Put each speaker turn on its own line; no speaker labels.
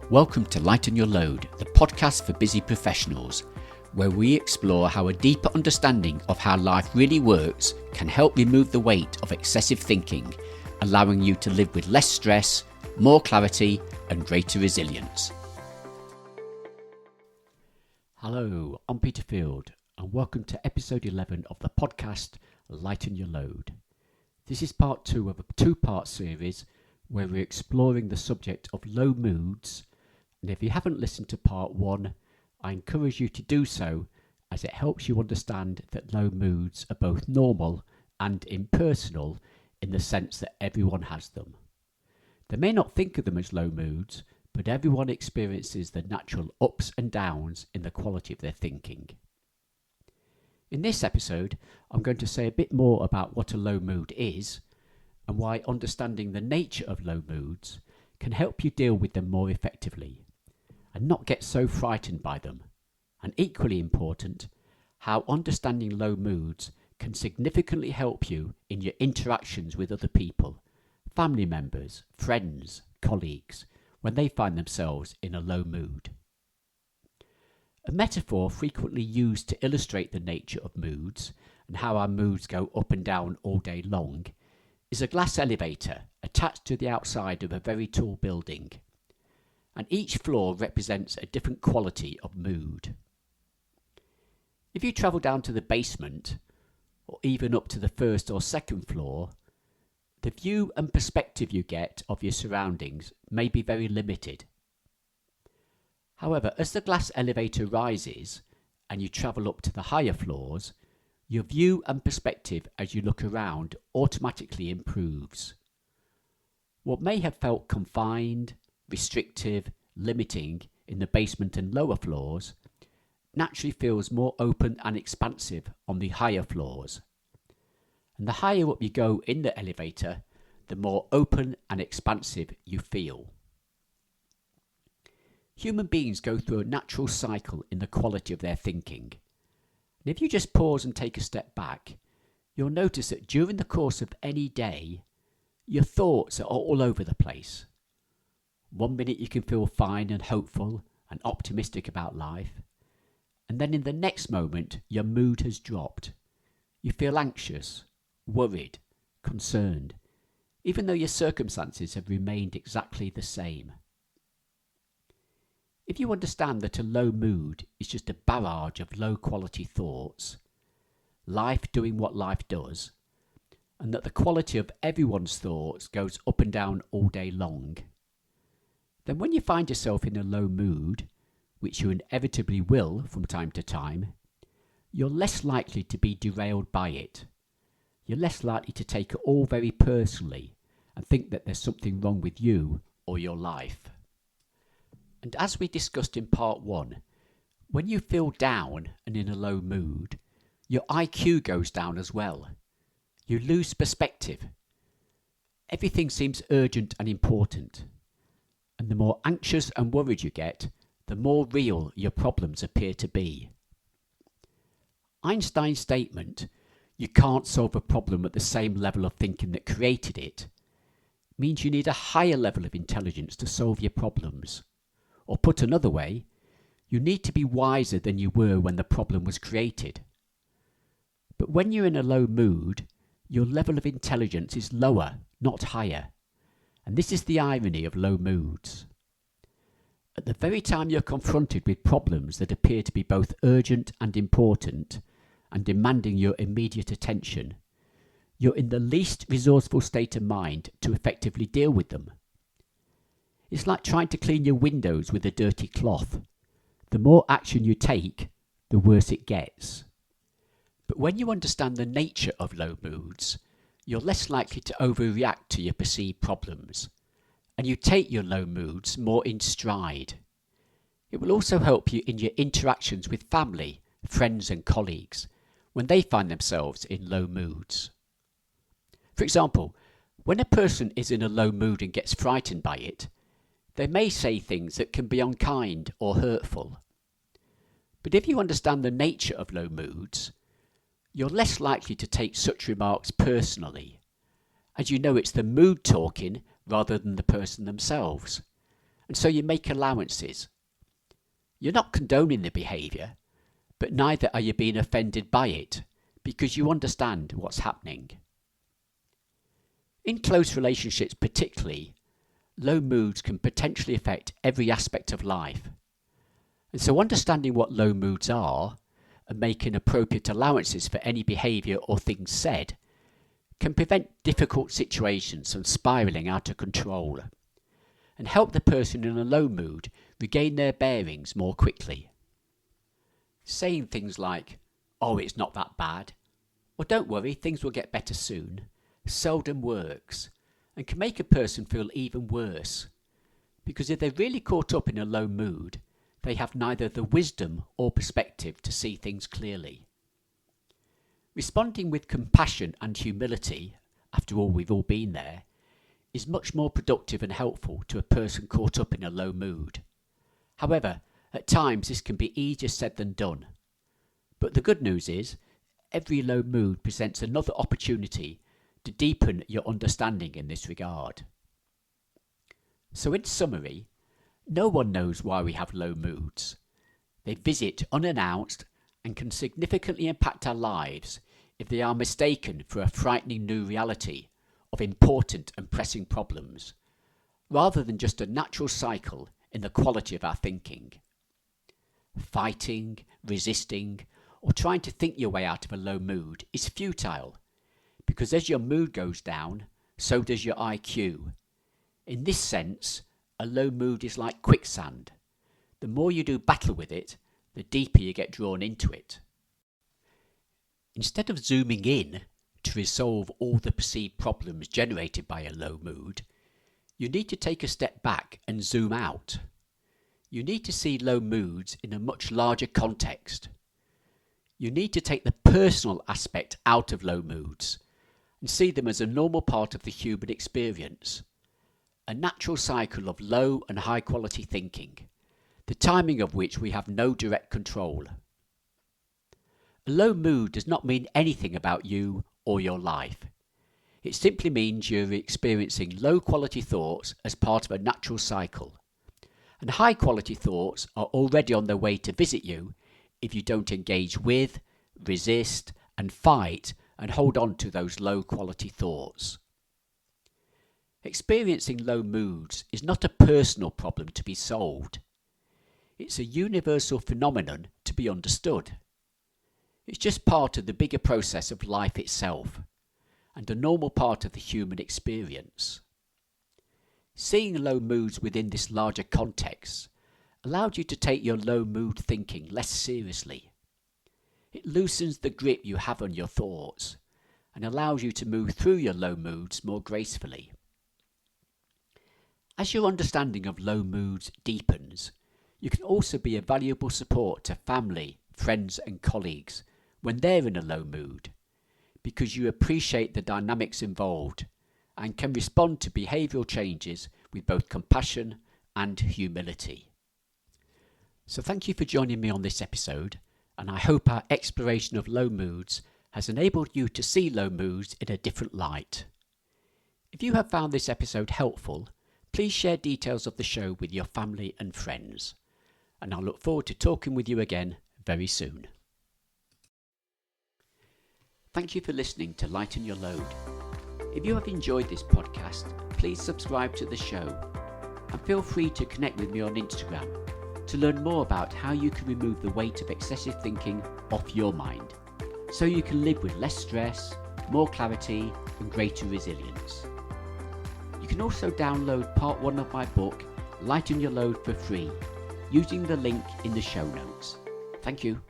Welcome to Lighten Your Load, the podcast for busy professionals, where we explore how a deeper understanding of how life really works can help remove the weight of excessive thinking, allowing you to live with less stress, more clarity, and greater resilience. Hello, I'm Peter Field, and welcome to episode 11 of the podcast Lighten Your Load. This is part 2 of a two-part series where we're exploring the subject of low moods. And if you haven't listened to part 1, I encourage you to do so, as it helps you understand that low moods are both normal and impersonal in the sense that everyone has them. They may not think of them as low moods, but everyone experiences the natural ups and downs in the quality of their thinking. In this episode, I'm going to say a bit more about what a low mood is and why understanding the nature of low moods can help you deal with them more effectively and not get so frightened by them. And equally important, how understanding low moods can significantly help you in your interactions with other people, family members, friends, colleagues, when they find themselves in a low mood. A metaphor frequently used to illustrate the nature of moods and how our moods go up and down all day long is a glass elevator attached to the outside of a very tall building. And each floor represents a different quality of mood. If you travel down to the basement, or even up to the first or second floor, the view and perspective you get of your surroundings may be very limited. However, as the glass elevator rises and you travel up to the higher floors, your view and perspective as you look around automatically improves. What may have felt confined, restrictive, limiting in the basement and lower floors naturally feels more open and expansive on the higher floors. And the higher up you go in the elevator, the more open and expansive you feel. Human beings go through a natural cycle in the quality of their thinking. And if you just pause and take a step back, you'll notice that during the course of any day, your thoughts are all over the place. One minute you can feel fine and hopeful and optimistic about life, and then in the next moment your mood has dropped. You feel anxious, worried, concerned, even though your circumstances have remained exactly the same. If you understand that a low mood is just a barrage of low quality thoughts, life doing what life does, and that the quality of everyone's thoughts goes up and down all day long, then when you find yourself in a low mood, which you inevitably will from time to time, you're less likely to be derailed by it. You're less likely to take it all very personally and think that there's something wrong with you or your life. And as we discussed in part 1, when you feel down and in a low mood, your IQ goes down as well. You lose perspective. Everything seems urgent and important. And the more anxious and worried you get, the more real your problems appear to be. Einstein's statement, "You can't solve a problem at the same level of thinking that created it," means you need a higher level of intelligence to solve your problems. Or put another way, you need to be wiser than you were when the problem was created. But when you're in a low mood, your level of intelligence is lower, not higher. And this is the irony of low moods. At the very time you're confronted with problems that appear to be both urgent and important and demanding your immediate attention, you're in the least resourceful state of mind to effectively deal with them. It's like trying to clean your windows with a dirty cloth. The more action you take, the worse it gets. But when you understand the nature of low moods, you're less likely to overreact to your perceived problems, and you take your low moods more in stride. It will also help you in your interactions with family, friends and colleagues when they find themselves in low moods. For example, when a person is in a low mood and gets frightened by it, they may say things that can be unkind or hurtful. But if you understand the nature of low moods, you're less likely to take such remarks personally, as you know it's the mood talking rather than the person themselves, and so you make allowances. You're not condoning the behaviour, but neither are you being offended by it, because you understand what's happening. In close relationships particularly, low moods can potentially affect every aspect of life. And so understanding what low moods are and making appropriate allowances for any behaviour or things said can prevent difficult situations from spiralling out of control and help the person in a low mood regain their bearings more quickly. Saying things like, "Oh, it's not that bad," or "Don't worry, things will get better soon," seldom works and can make a person feel even worse, because if they're really caught up in a low mood, they have neither the wisdom or perspective to see things clearly. Responding with compassion and humility, after all we've all been there, is much more productive and helpful to a person caught up in a low mood. However, at times this can be easier said than done. But the good news is, every low mood presents another opportunity to deepen your understanding in this regard. So in summary, no one knows why we have low moods. They visit unannounced and can significantly impact our lives if they are mistaken for a frightening new reality of important and pressing problems, rather than just a natural cycle in the quality of our thinking. Fighting, resisting, or trying to think your way out of a low mood is futile, because as your mood goes down, so does your IQ. In this sense, a low mood is like quicksand. The more you do battle with it, the deeper you get drawn into it. Instead of zooming in to resolve all the perceived problems generated by a low mood, you need to take a step back and zoom out. You need to see low moods in a much larger context. You need to take the personal aspect out of low moods and see them as a normal part of the human experience, a natural cycle of low and high quality thinking, the timing of which we have no direct control. A low mood does not mean anything about you or your life. It simply means you're experiencing low quality thoughts as part of a natural cycle, and high quality thoughts are already on their way to visit you if you don't engage with, resist, and fight and hold on to those low quality thoughts. Experiencing low moods is not a personal problem to be solved. It's a universal phenomenon to be understood. It's just part of the bigger process of life itself, and a normal part of the human experience. Seeing low moods within this larger context allowed you to take your low mood thinking less seriously. It loosens the grip you have on your thoughts and allows you to move through your low moods more gracefully. As your understanding of low moods deepens, you can also be a valuable support to family, friends and colleagues when they're in a low mood, because you appreciate the dynamics involved and can respond to behavioural changes with both compassion and humility. So thank you for joining me on this episode, and I hope our exploration of low moods has enabled you to see low moods in a different light. If you have found this episode helpful, please share details of the show with your family and friends, and I look forward to talking with you again very soon. Thank you for listening to Lighten Your Load. If you have enjoyed this podcast, please subscribe to the show and feel free to connect with me on Instagram to learn more about how you can remove the weight of excessive thinking off your mind so you can live with less stress, more clarity and greater resilience. You can also download part 1 of my book, Lighten Your Load, for free using the link in the show notes. Thank you.